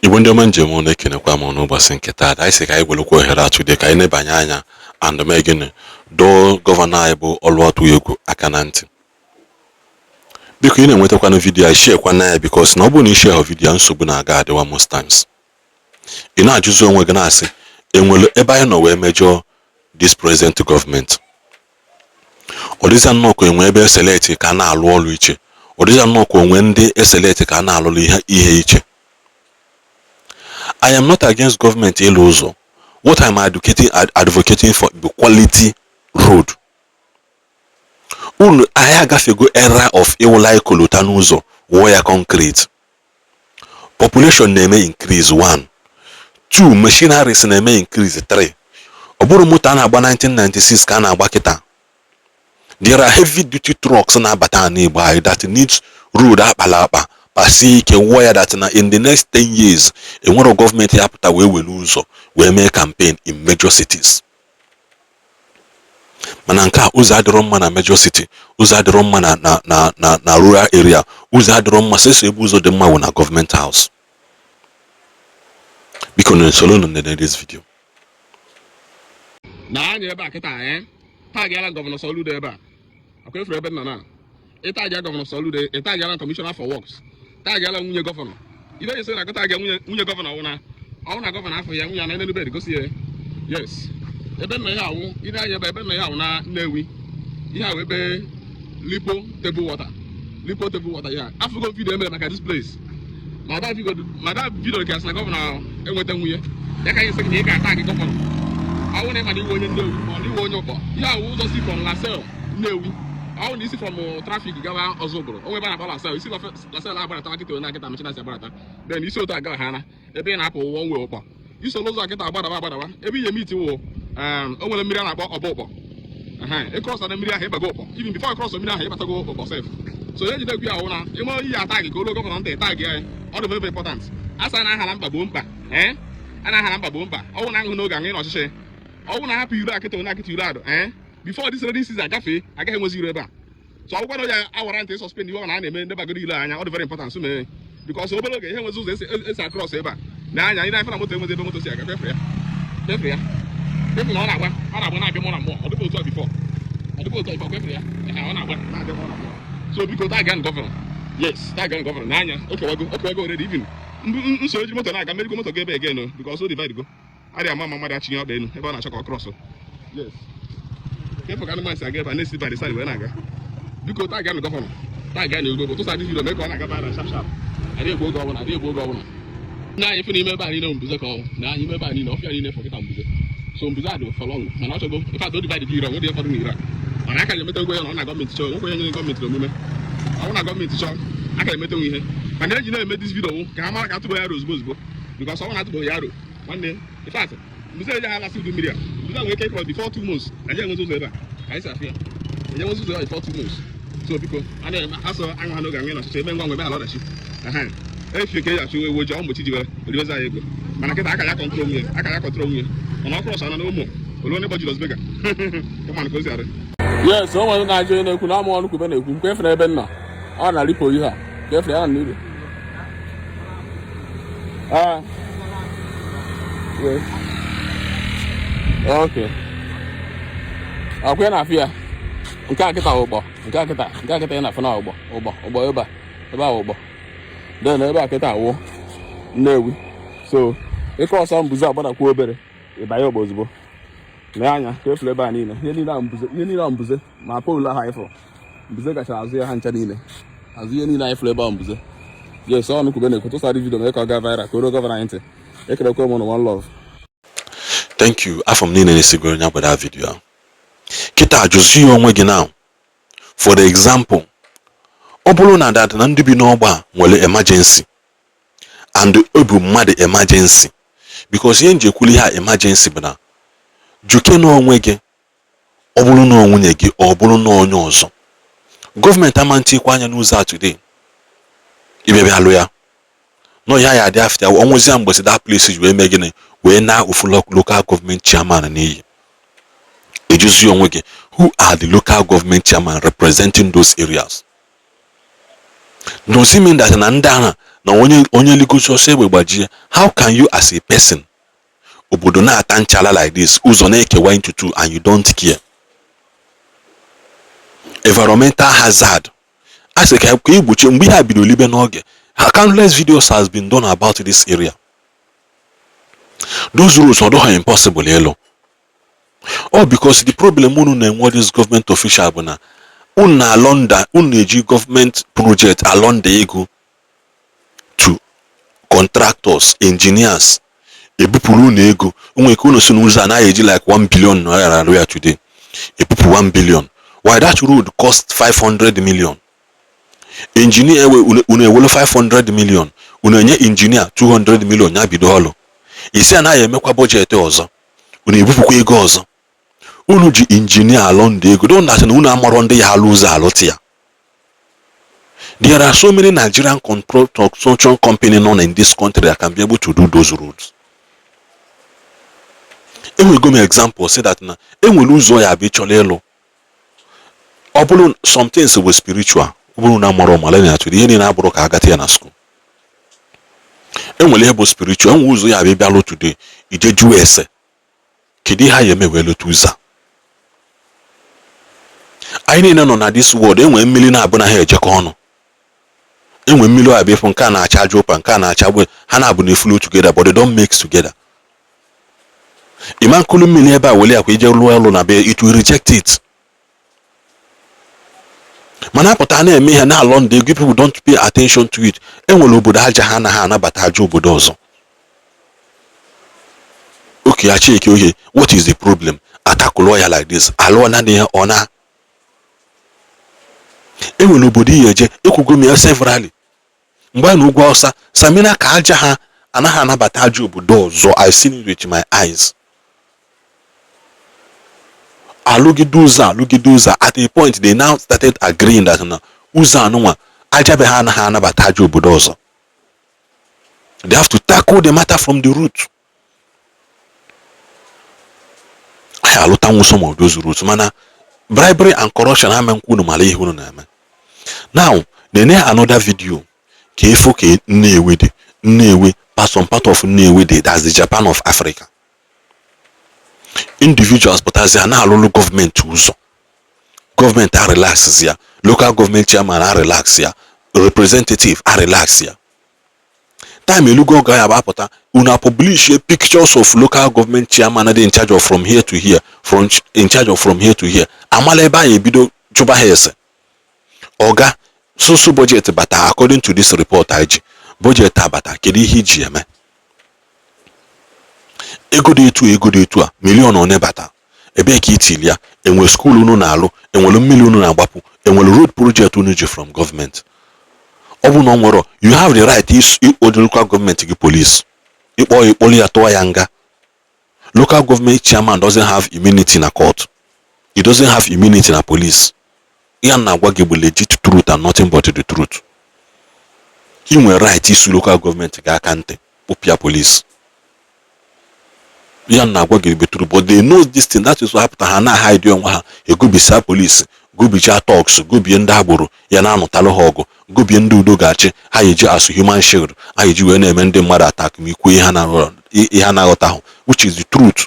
Igbo ndị ọma njem unu ekenekwa m n'ụbọchị nke taa. Anyị sị ka anyị gwelekwa ohere a today ka anyị nebanye anya and megịnị dọọ gọvanọ anyị bụ Oluwatoyegwu aka na ntị. Biko ị na-enwetakwana vidiyo anyị share ya because na ọ bụrụ na ị share vidiyo nsogbu na-aga adịwa most times. Ị na-ajụzi onwe gị na-asị enwere ebe anyị nọ wee mejọọ this present government. Ọ dịza nnọọ ka enwe ebe eselect ka a na-alụ ọrụ iche. Ọ dịza nnọọ ka onwe ndị eselect ka a na-alụ ihe iche. I am not against government ịlụ ụzọ. What I'm advocating for the quality road. Unu anyị agafego era of iwụla ikolota n'ụzọ wụọ ya concrete. Population na-eme increase 1. 2 machineries na-eme increase 3. Ọ bụrụ moto a na-agba 1996 ka a na-agba kịta. There are heavy duty trucks na-abata n'Igbo anyị that needs road akpala akpa pasi ike wụọ ya that na in the next 10 years enwere gọọmenti ya pụta wee were ụzọ wee mee campaign in major cities. Mana nke a ụzọ adịrọ mma na major city, ụzọ adịrọ mma na rural area, ụzọ adịrọ mma sese ebe ụzọ dị mma wụ na government house. Biko na solo nọ na this video. Na anya ebe a kịta tag yala Governor Soludo ebe a. Akwa efere ebe nna na. Tag yala Governor Soludo, tag yala Commissioner for Works. Tag yala nwunye gọvanọ. Ibe yese na tag yala nwunye gọvanọ ọ na gọvanọ afọ ya nwunye na ene bed gosi ya. Yes. Ebe nna ya awụ, ide anya ebe nna ya awụ na Nnewi. Ihe awụ ebe Lipo table water ya. African video eme maka this place. Ma da video ka na gọvanọ enweta nwunye. Ya ka yese ka ị ga-atag gọvanọ. I want to go in the yeah, also see from Lasel, Newi. I want to see from traffic Gava Ozobro. Oh, when I balance, you see Lasel about target to Nagata Machina Sabrata. Then you saw that Hana, a pen apple one way up. You saw those get about every meeting over a million about a bobo. Across the million have a go. Even before I cross the million, I have to go for self. So then you take your owner, you know, you attack, go look on the tag, all the very important. As I have a boomba, and I have a boomba. Oh, I'm no gang in or I want to happy you like it or not it you before this rainy season cafe, I get him was river. So I want to our auntie suspend you on an enemy, never good line, all the very important to me. Because over again was it's across ever. Now I never know what they want to say. I got fair. People on our I want to be more and more. I do go before. I do go to so because I can govern. Yes, I can govern. Nanya. Okay, I go already even. So you want to I can make go get again because so divide go. I am mama that you then ever na check across. Yes. Careful can man say get by next by the side when I go. Because I can governor. I can go to side you make one I go by sharp. I dey go governor. Na if you remember you know mbuze call. Na you remember you know if you forget mbuze. So mbuze do for long. And also go if I don't divide the period what dey for me right. And I can meet go on na government show. Go on government no me. I want government show. I can meet we here. And then you know make this video can I to go Yaro's go because I want to go Yaro. One day, in fact, we say I have to do media. We don't wake up before 2 months. And then we do that. I say, and then we do that before 2 months. So because and then also I'm going to say, "Men go with a lot of shit." If you get to we jump with you, we was I go. Man, I can control me. I can control me. And of course, I don't know more. We only budget was bigger. Come on, close there. Yes, so one Nigerian could not want to go and pay for the benna. On a lipo you have. Carefully, I need it. Yes. Okay. Akwe na afia. Nke akita ụgbọ. Nke akita na afana ụgbọ. Ụgbọ ebe ụgbọ. Then ebe akita awụ Nnewi. So, ịkọ ọsọ mbuze agbadakwa obere. Ịbanye ụgbọ ozugbo. Lee anya, ka efule ebe a niile. Ihe niile a mbuze. Ma polu ha ifo. Mbuze gacha azụ ya ha ncha niile. Azụ ihe niile a ifule ebe a mbuze. Yes, ọ nukwu bene ko sari video mee ka ọ ga viral ka o gọvanọ anyị ntị. Ekelekwa m one love. Thank you. Afọ m niile na-esigoro nya gbada video. Kita ajụzi onwe gị now. For the example, ọ bụrụ na dad na ndị bi n'ọgba nwere emergency and obu mmadụ emergency because ihe nje kwuli ha emergency bụ na juke na onwe gị ọ bụrụ na onwunye gị ọ bụrụ na onye ọzọ. Gọọmenti amantikwa anya n'ụzọ a today. Ibebe alụ ya. No ya dị after onwezi mgbe that place wee mee gịnị wee na ofu local government chairman n'iyi. Ejuzi onwe gị, who are the local government chairman representing those areas? Does it mean that na onye ligoso se egbe gbajie, how can you as a person obodo na-ata nchala like this, ụzọ na-ekewa into two and you don't care? Environmental hazard as a ka igbochi mgbe ihe bido libe n'oge, countless videos has been done about this area. Those rules are impossible yellow. All because the problem unu na-enwe this government official bụ na unu alonda unu eji government project alonda ego to contractors, engineers, ebupụrụ unu ego. Onwe ka unu si n'ụzọ anaghị eji like 1 billion naira arụ today, ebupụ 1 billion. Why that road cost 500 million? Engineer unu ewelu 500 million, unu enye engineer 200 million ya bido ọlụ. Isi anaghị emekwa budget ọzọ, unu ebupụkwa ego ọzọ. Unu ji engineer alonda ego, don't na unu amaro ndị ya alụ ụzọ alụtị ya. There are so many Nigerian construction company known in this country that can be able to do those roads. Enwe go me example say that na enwere ụzọ ya bụ ịchọrọ ịlụ. Ọ bụrụ some things were spiritual, ọ bụrụ na amaro mala na atụ ihe niile abụrụ ka agata ya na school. Enwere ihe bụ spiritual, enwe ụzọ ya bụ ịbịa lụ today, ije jụọ ese. Kedu ha ya emewe lụtụ ụzọ? Anyị niile nọ na this world, enwe mmiri na-abụ na ha ejekọ ọnụ. Enwe mmiri a bụ nke a na-acha aja ụpa, nke a na-acha agbe, ha na-abụ na flow together but they don't mix together. Ịma nkulu mmiri ebe a wele akwa ije lụọ ọlụ na be, it will reject it. Mana apụta na-eme ihe na alọnda ego, people don't pay attention to it. Enwere obodo aja ha na ha anabata aja obodo ọzọ. Okay, I check okay, what is the problem? Attack lawyer like this, alụọ na ihe ọ na enwere obodo ihe eje ekwugo m ya severally. Mgbe na ugwu Hausa samina ka aja ha anaghị anabata aja obodo ọzọ. I seen it with my eyes. Alụgide ụzọ at a point they now started agreeing that na ụzọ anụnwa aja be ha anaghị anabata aja obodo ọzọ. They have to tackle the matter from the root. I alụtanwu some of those roots, mana bribery and corruption ha menkwu unu mara ihe unu na-eme. Now, nene another video ka efo ka Nnewi part of Nnewi, that's the Japan of Africa. Individuals pụtazi ha na-alụlụ gọọmenti ụzọ. Gọọmenti a relax ya, local government chairman a relax ya, representative a relax ya. Time elugo ga ya apụta, una publish pictures of local government chairman in charge of from here to here, in charge of from here to here. Amala ebe anyị ebido jụba ha ese. Oga, so budget bata according to this report IG. Budget abata, kedu ihe iji eme? Ego dị etu a, million one bata. Ebe ka itili ya, enwe school unu na-alụ, enwere mmiri unu na-agbapụ, enwere road project unu ji from government. Ọ bụ na ọ nwere, you have the right ịkpọ the local government gị police. Ịkpọli ya tụọ ya nga. Local government chairman doesn't have immunity na court. He doesn't have immunity na police. Ya na-agwa gị bụ legit truth and nothing but the truth. He nwere right isu local government ga aka ntị, kpụpịa police. Ya na-agwa gị bụ truth, but they know this thing. That is what happened. Ha na hide onwe ha, egubisa police, gubicha talks, gubie ndị agboro, ya na-anụtalụ ha ọgụ, gubie ndị udo ga-achị, ha eji as human shield, ha eji wee na-eme ndị mmadụ attack ma ikwu ihe ha na-aghọtahụ, which is the truth.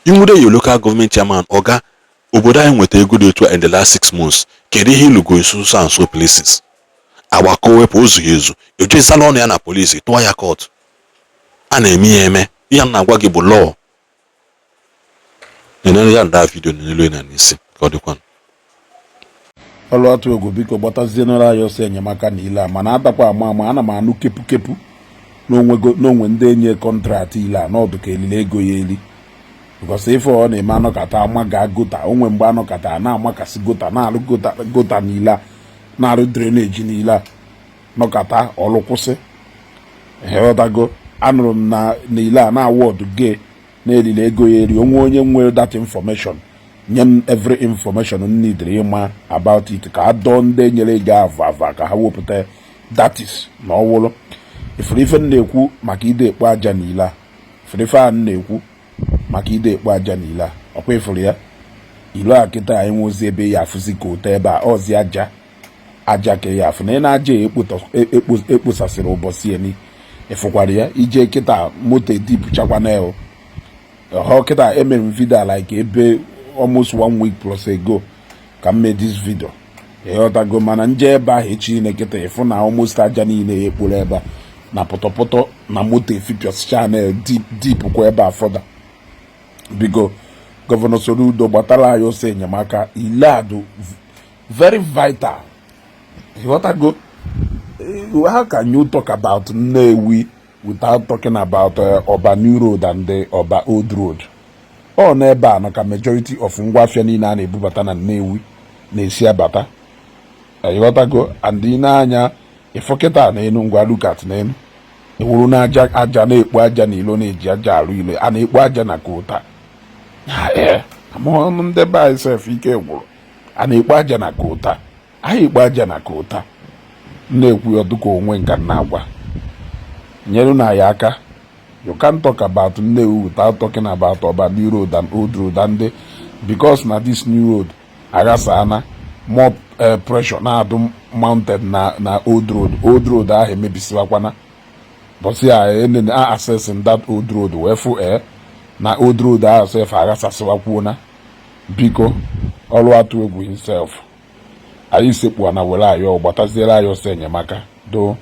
Inwere your local government chairman, oga, obodo anyị nweta ego dị etu in the last 6 months, kedu ihe ilugo nso and so places? Agbakọ wepụ ozughị ezu, ejezala ọnụ ya na polisi, tụọ ya court. A na-eme ya eme, ihe na-agwa gị bụ law. Nenere ya nda video n'elu na n'isi, ka ọ dịkwa. Ọlụ atụ egwu biko gbatazienara anyị ọsọ enyemaka niile a, mana adakwa ama ana m anụ kepu n'onwe ndị enye kọntraktị ile a n'ọdụ ka elile ego ya eli. Because ife ọ na-eme anọkata amaga gota, onwe mgbe anọkata na-amakasị gota, na-alụ gota niile a, na-alụ dreneji niile a, nọkata ọlụ kwụsị. Eheọtago, anụrụ m na niile a na-awọdụ gị na-elile ego ya eri. Onye nwere that information, nye m every information m needere ịma about it, ka adọ ndị nyere ego ava ka ha wepụta that is na ọwụlụ. Ife na-ekwu maka ide ekpo aja niile a, ife a na-ekwu maka ide ekpo aja niile a, ọkwa ifuru ya ilu a kịta anyị nwozi ebe ya afụzi ka ụtọ ebe a ọzi aja aja ka ya afụ na ị na-aja ekposasịrị ụbọchị eni ịfụkwara ya ije kịta moto edipụchakwa na ya họ kịta emere m vidio like ebe almost 1 week plus ago ka m mee this video ịghọtago mana nje ebe ahụ echi niile kịta ịfụ na almost aja niile ekporo ebe a na pọtọpọtọ na moto efipịasịcha na deep kwa ebe a fọda biko Governor Soludo gbatara anyị ọsọ enyemaka ile adụ very vital. What I go, how can you talk about Nnewi without talking about Oba New Road and the Oba Old Road? Oh, neba na majority of ngwafia ni na ebubata na Nnewi na-esi abata. What I go, and ina anya ifoketa na enu ngwa look at na enu. Ewuru na aja na-ekpu aja na ilo na-eji aja arụ ile, a na-ekpu aja na kota. Amụọ ndị be anyị sef ike gwụrụ, a na-ekpu aja na kota. Anyị gba aja na kota na-ekwu ọdụka onwe nka na-agwa nyere na ya aka. You can't talk about Nnewi without talking about Oba New Road and Old Road and because na this new road aghasana more pressure na-adụ mounted na Old Road ahụ emebisiwakwana but ya accessing that Old Road wee fụ na Old Road ahụ sef aghasasịwakwuona biko ọrụ atụ egwu himself. Anyị sekpu na were ayọ gbataziere ayọ ọsọ enyemaka do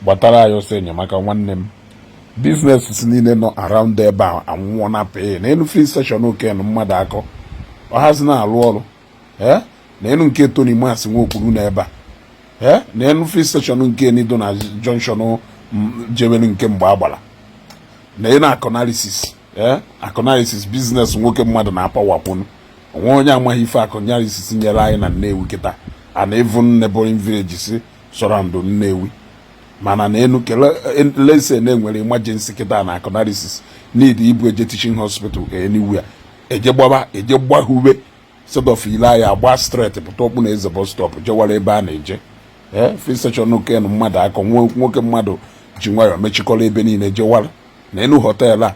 gbatara ayọ ọsọ enyemaka nwanne m. Business niile nọ around ebe a anwụọ na pay na enu free station oken mmadụ akọ ọhazi na-alụ ọrụ na enu nke Tony Mas Nwokwuru na ebe a na enu free station nke nido na junction jebelu nke mgbe agbara na enu akọnalisis business nwoke mmadụ na-apawapụnụ onwe onye amaghị ife akọnalisis nyere anyị na Nnewi kịta a na-evun neighboring village si sorando Nnewi mana na enu lese na-enwere emergency kịta na akọnalisis need ibu eje teaching hospital anywhere eje gbahube set of ile anyị agba straight pụta okpu na eze bus stop jewara ebe a na-eje free station oken mmadụ akọ nwoke mmadụ ji nwayọ mechikọrọ ebe niile jewara na enu hotel a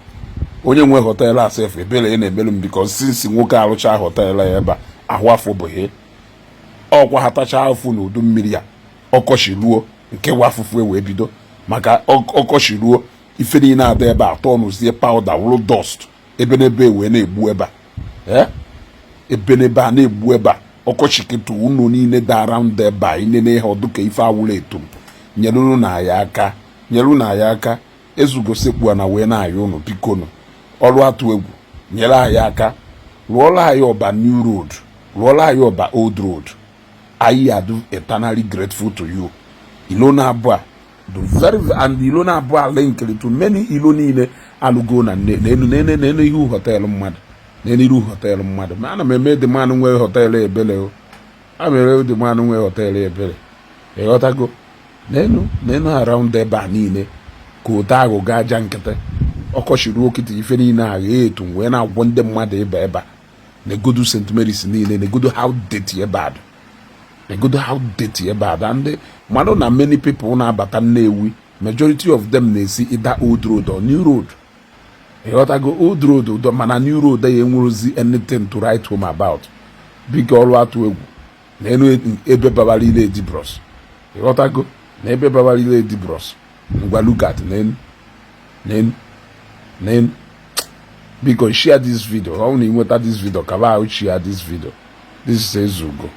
onye nwe hotel a sef ebere na-emelu m because since nwoke arụcha hotel ebe ahụ afọ bụghị ọkwa hatacha afụ na udu mmiri ya ọkọchị ruo nke wafụfụ wee bido maka ọkọchị ruo ife niile ada ebe a tọnụzie powder wụrụ dust ebenebe wee na-egbu ebe a ebenebe a na-egbu ebe a ọkọchị kịtụ unu niile da around ebe a inene ihe ọdụka ife awụrụ etum nyerunu na ya aka ezugosekpu na wee na-ayọ unu bikonu ọrụ atụ egwu nyere anyị aka rụọla anyị Oba New Road rụọla anyị Oba Old Road. I am eternally grateful to you. Ilona Abua, the very and Ilona Abua linked to many Ilonine Alugona nene you hotel mad. Nene you hotel mad. Man, I made the man where hotel a belly. I made the man where hotel a belly. A otago. Neno around the banine. Kotago gajankete. Okoshiroki if any na to when I want them mad a beba. Negudu St. Mary's nine, negudu how dirty a bad. They go to how dirty about and na many people na abata Nnewi majority of them they see either Old Road or New Road. They ought to go Old Road or mana New Road they ain't see anything to write home about. Big all what we then ebe babali lady bros. They ought to go ebe babali lady bros. We look at then because share this video. Only what this video. Kaba share this video. This is Zugo.